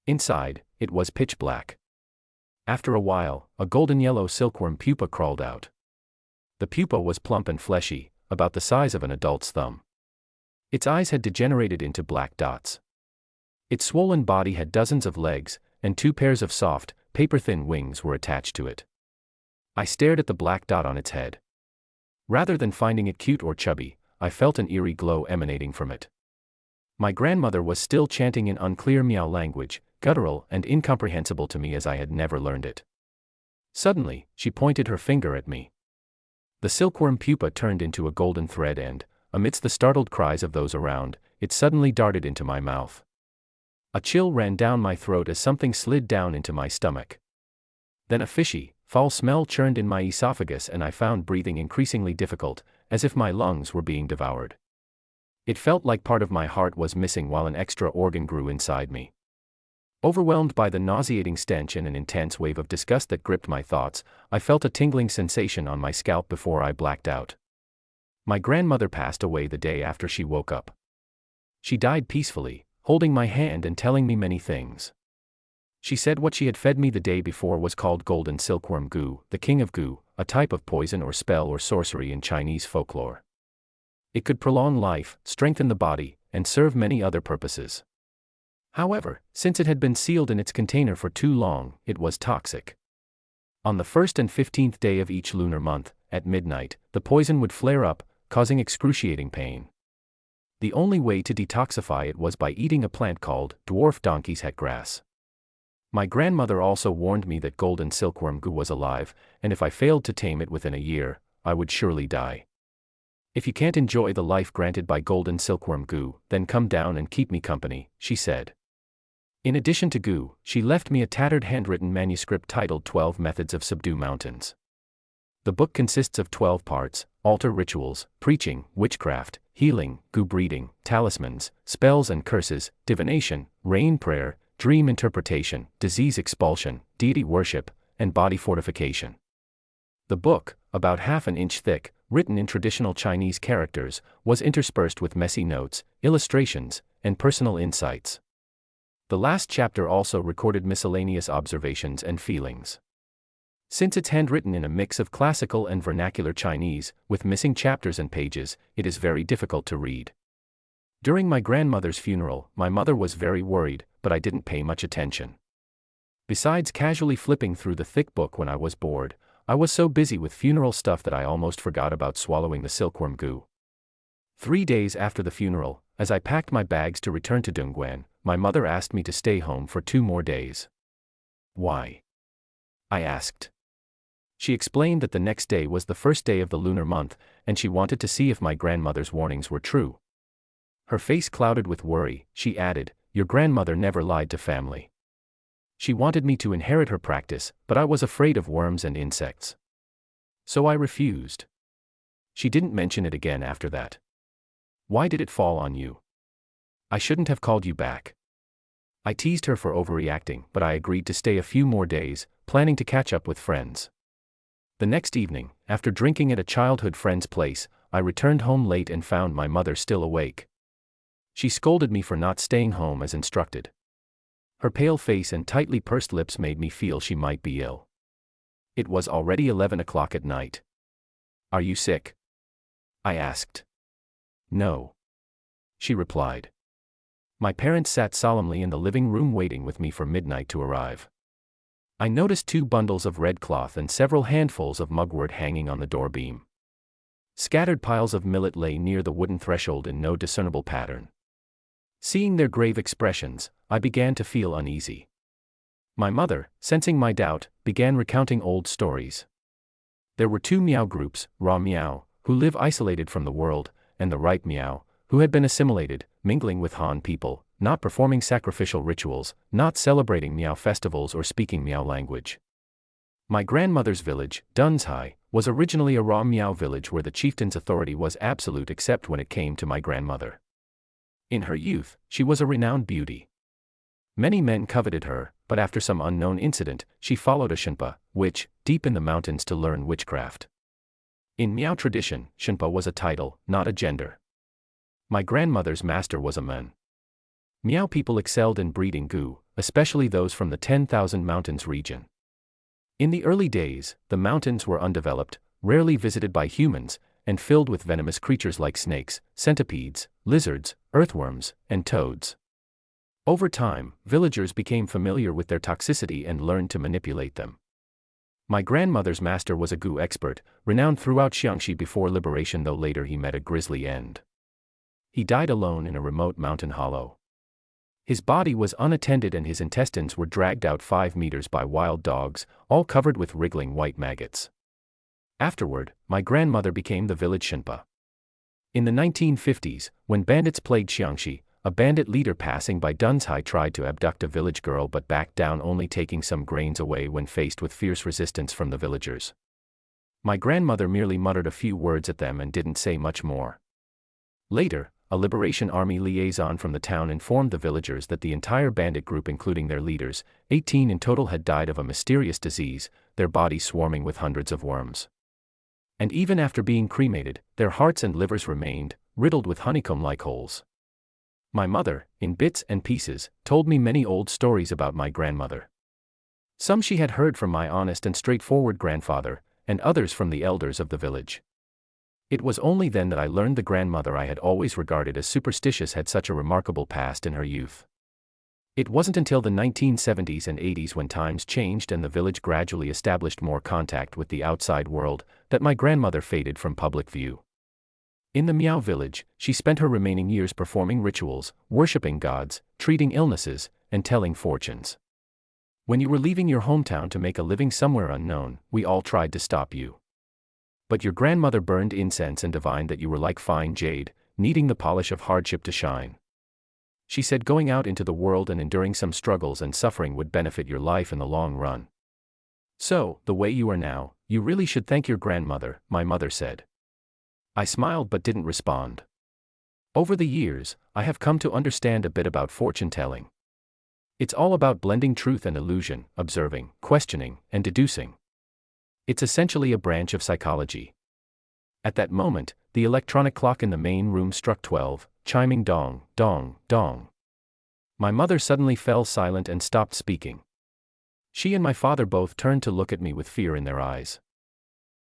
Inside, it was pitch black. After a while, a golden-yellow silkworm pupa crawled out. The pupa was plump and fleshy, about the size of an adult's thumb. Its eyes had degenerated into black dots. Its swollen body had dozens of legs, and 2 pairs of soft, paper-thin wings were attached to it. I stared at the black dot on its head. Rather than finding it cute or chubby, I felt an eerie glow emanating from it. My grandmother was still chanting in unclear Miao language, guttural and incomprehensible to me as I had never learned it. Suddenly, she pointed her finger at me. The silkworm pupa turned into a golden thread and, amidst the startled cries of those around, it suddenly darted into my mouth. A chill ran down my throat as something slid down into my stomach. Then a fishy, foul smell churned in my esophagus and I found breathing increasingly difficult, as if my lungs were being devoured. It felt like part of my heart was missing while an extra organ grew inside me. Overwhelmed by the nauseating stench and an intense wave of disgust that gripped my thoughts, I felt a tingling sensation on my scalp before I blacked out. My grandmother passed away the day after she woke up. She died peacefully, holding my hand and telling me many things. She said what she had fed me the day before was called golden silkworm goo, the king of goo, a type of poison or spell or sorcery in Chinese folklore. It could prolong life, strengthen the body, and serve many other purposes. However, since it had been sealed in its container for too long, it was toxic. On the 1st and 15th day of each lunar month, at midnight, the poison would flare up, causing excruciating pain. The only way to detoxify it was by eating a plant called dwarf donkey's head grass. My grandmother also warned me that golden silkworm goo was alive, and if I failed to tame it within a year, I would surely die. If you can't enjoy the life granted by golden silkworm goo, then come down and keep me company, she said. In addition to goo, she left me a tattered handwritten manuscript titled 12 Methods of Subdue Mountains. The book consists of 12 parts: altar rituals, preaching, witchcraft, healing, goo breeding, talismans, spells and curses, divination, rain prayer, dream interpretation, disease expulsion, deity worship, and body fortification. The book, about half an inch thick, written in traditional Chinese characters, was interspersed with messy notes, illustrations, and personal insights. The last chapter also recorded miscellaneous observations and feelings. Since it's handwritten in a mix of classical and vernacular Chinese, with missing chapters and pages, it is very difficult to read. During my grandmother's funeral, my mother was very worried, but I didn't pay much attention. Besides casually flipping through the thick book when I was bored, I was so busy with funeral stuff that I almost forgot about swallowing the silkworm goo. 3 days after the funeral, as I packed my bags to return to Dongguan, my mother asked me to stay home for 2 more days. Why? I asked. She explained that the next day was the first day of the lunar month, and she wanted to see if my grandmother's warnings were true. Her face clouded with worry. She added, "Your grandmother never lied to family." She wanted me to inherit her practice, but I was afraid of worms and insects. So I refused. She didn't mention it again after that. Why did it fall on you? I shouldn't have called you back. I teased her for overreacting, but I agreed to stay a few more days, planning to catch up with friends. The next evening, after drinking at a childhood friend's place, I returned home late and found my mother still awake. She scolded me for not staying home as instructed. Her pale face and tightly pursed lips made me feel she might be ill. It was already 11 o'clock at night. "Are you sick?" I asked. "No," she replied. My parents sat solemnly in the living room waiting with me for midnight to arrive. I noticed 2 bundles of red cloth and several handfuls of mugwort hanging on the door beam. Scattered piles of millet lay near the wooden threshold in no discernible pattern. Seeing their grave expressions, I began to feel uneasy. My mother, sensing my doubt, began recounting old stories. There were 2 Miao groups, raw Miao, who live isolated from the world, and the ripe Miao, who had been assimilated, mingling with Han people, not performing sacrificial rituals, not celebrating Miao festivals or speaking Miao language. My grandmother's village, Dunzhai, was originally a raw Miao village where the chieftain's authority was absolute except when it came to my grandmother. In her youth, she was a renowned beauty. Many men coveted her, but after some unknown incident, she followed a Shenpa, witch, deep in the mountains to learn witchcraft. In Miao tradition, Shenpa was a title, not a gender. My grandmother's master was a man. Miao people excelled in breeding gu, especially those from the 10,000 Mountains region. In the early days, the mountains were undeveloped, rarely visited by humans, and filled with venomous creatures like snakes, centipedes, lizards, earthworms, and toads. Over time, villagers became familiar with their toxicity and learned to manipulate them. My grandmother's master was a gu expert, renowned throughout Xiangxi before liberation, though later he met a grisly end. He died alone in a remote mountain hollow. His body was unattended and his intestines were dragged out 5 meters by wild dogs, all covered with wriggling white maggots. Afterward, my grandmother became the village Shenpa. In the 1950s, when bandits plagued Xiangxi, a bandit leader passing by Dunzhai tried to abduct a village girl but backed down, only taking some grains away when faced with fierce resistance from the villagers. My grandmother merely muttered a few words at them and didn't say much more. Later, a Liberation Army liaison from the town informed the villagers that the entire bandit group, including their leaders, 18 in total, had died of a mysterious disease, their bodies swarming with hundreds of worms. And even after being cremated, their hearts and livers remained, riddled with honeycomb-like holes. My mother, in bits and pieces, told me many old stories about my grandmother. Some she had heard from my honest and straightforward grandfather, and others from the elders of the village. It was only then that I learned the grandmother I had always regarded as superstitious had such a remarkable past in her youth. It wasn't until the 1970s and 80s, when times changed and the village gradually established more contact with the outside world, that my grandmother faded from public view. In the Miao village, she spent her remaining years performing rituals, worshipping gods, treating illnesses, and telling fortunes. When you were leaving your hometown to make a living somewhere unknown, we all tried to stop you. But your grandmother burned incense and divined that you were like fine jade, needing the polish of hardship to shine. She said going out into the world and enduring some struggles and suffering would benefit your life in the long run. So, the way you are now, you really should thank your grandmother, my mother said. I smiled but didn't respond. Over the years, I have come to understand a bit about fortune-telling. It's all about blending truth and illusion, observing, questioning, and deducing. It's essentially a branch of psychology. At that moment, the electronic clock in the main room struck 12, chiming dong, dong, dong. My mother suddenly fell silent and stopped speaking. She and my father both turned to look at me with fear in their eyes.